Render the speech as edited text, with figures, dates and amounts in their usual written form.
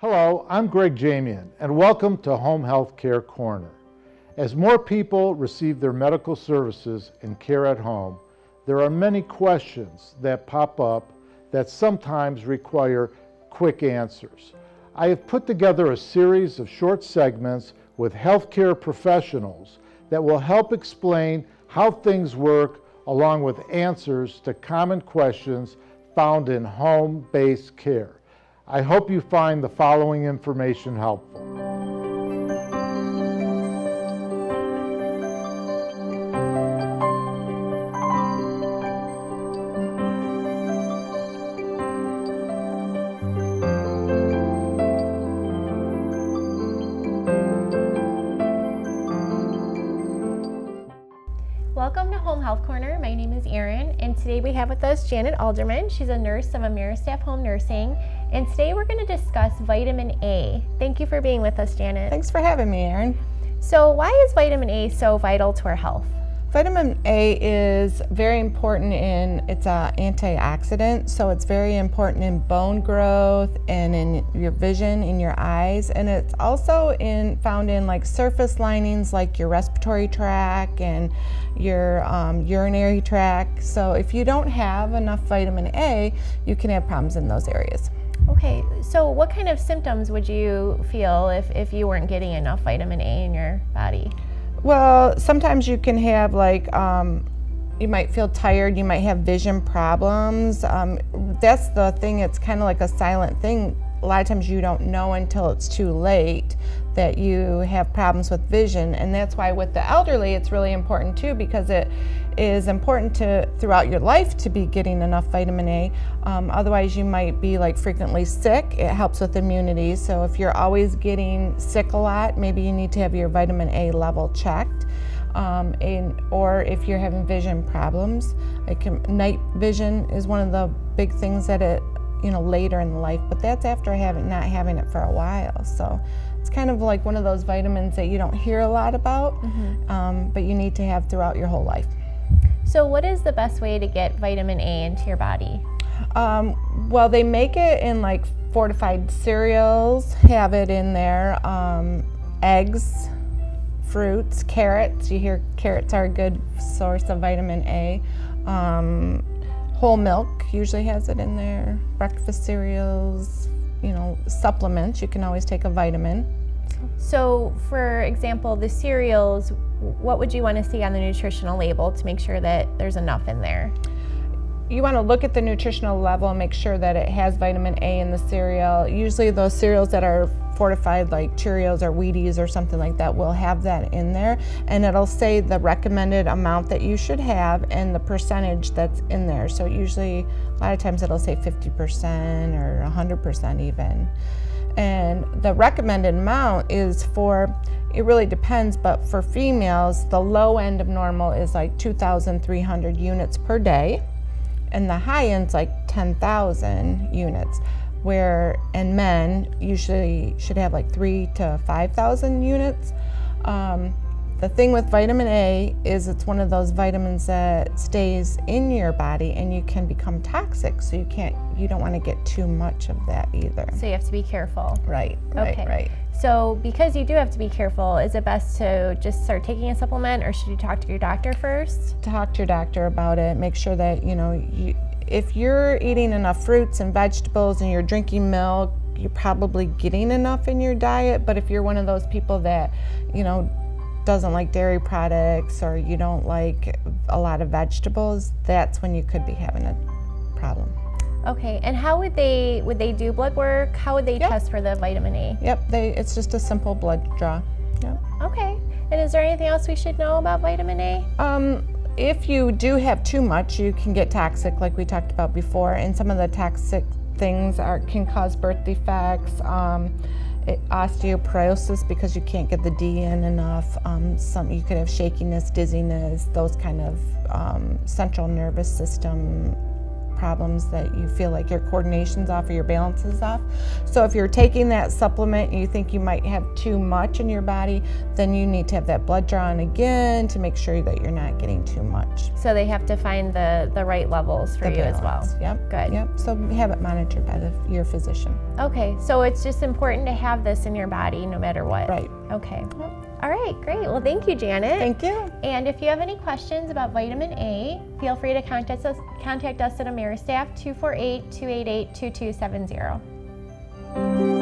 Hello, I'm Greg Jamian, and welcome to Home Health Care Corner. As more people receive their medical services and care at home, there are many questions that pop up that sometimes require quick answers. I have put together a series of short segments with healthcare professionals that will help explain how things work, along with answers to common questions found in home-based care. I hope you find the following information helpful. Welcome to Home Health Corner. My name is Erin, and today we have with us Janet Alderman. She's a nurse of Ameristaff Home Nursing, and today we're going to discuss vitamin A. Thank you for being with us, Janet. Thanks for having me, Erin. So why is vitamin A so vital to our health? Vitamin A is very important it's an antioxidant, so it's very important in bone growth and in your vision, in your eyes, and it's also found in like surface linings like your respiratory tract and your urinary tract. So if you don't have enough vitamin A, you can have problems in those areas. Okay, so what kind of symptoms would you feel if you weren't getting enough vitamin A in your body? Well, sometimes you can have you might feel tired, you might have vision problems. That's the thing, it's kind of like a silent thing. A lot of times you don't know until it's too late that you have problems with vision, and that's why with the elderly it's really important too, because it is important throughout your life to be getting enough vitamin A. Otherwise you might be frequently sick. It helps with immunity, so if you're always getting sick a lot, maybe you need to have your vitamin A level checked. Or if you're having vision problems, night vision is one of the big things that later in life, but that's after not having it for a while. So it's kind of like one of those vitamins that you don't hear a lot about, but you need to have throughout your whole life. So what is the best way to get vitamin A into your body? Well, they make it in fortified cereals, have it in there, eggs, fruits, carrots. You hear carrots are a good source of vitamin A. Whole milk usually has it in there. Breakfast cereals, supplements. You can always take a vitamin. So, for example, the cereals, what would you want to see on the nutritional label to make sure that there's enough in there? You want to look at the nutritional level and make sure that it has vitamin A in the cereal. Usually those cereals that are fortified, like Cheerios or Wheaties or something like that, will have that in there, and it'll say the recommended amount that you should have and the percentage that's in there. So usually a lot of times it'll say 50% or 100% even. And the recommended amount is it really depends, but for females, the low end of normal is 2,300 units per day, and the high end's 10,000 units, and men usually should have 3,000 to 5,000 units. The thing with vitamin A is it's one of those vitamins that stays in your body and you can become toxic, so you don't want to get too much of that either. So you have to be careful. Right. So because you do have to be careful, is it best to just start taking a supplement, or should you talk to your doctor first? Talk to your doctor about it. Make sure that if you're eating enough fruits and vegetables and you're drinking milk, you're probably getting enough in your diet. But if you're one of those people that doesn't like dairy products, or you don't like a lot of vegetables, that's when you could be having a problem. Okay, and how would they do blood work? How would they test for the vitamin A? Yep, it's just a simple blood draw. Yep. Okay, and is there anything else we should know about vitamin A? If you do have too much, you can get toxic, like we talked about before, and some of the toxic things can cause birth defects, osteoporosis because you can't get the D in enough. You could have shakiness, dizziness, those kind of central nervous system problems that you feel like your coordination's off or your balance is off. So if you're taking that supplement and you think you might have too much in your body, then you need to have that blood drawn again to make sure that you're not getting too much. So they have to find the right levels for you as well. Yep. Good. Yep. So have it monitored by your physician. Okay, so it's just important to have this in your body no matter what. Right. Okay. All right, great. Well, thank you, Janet. Thank you. And if you have any questions about vitamin A, feel free to contact us at AmeriStaff 248-288-2270.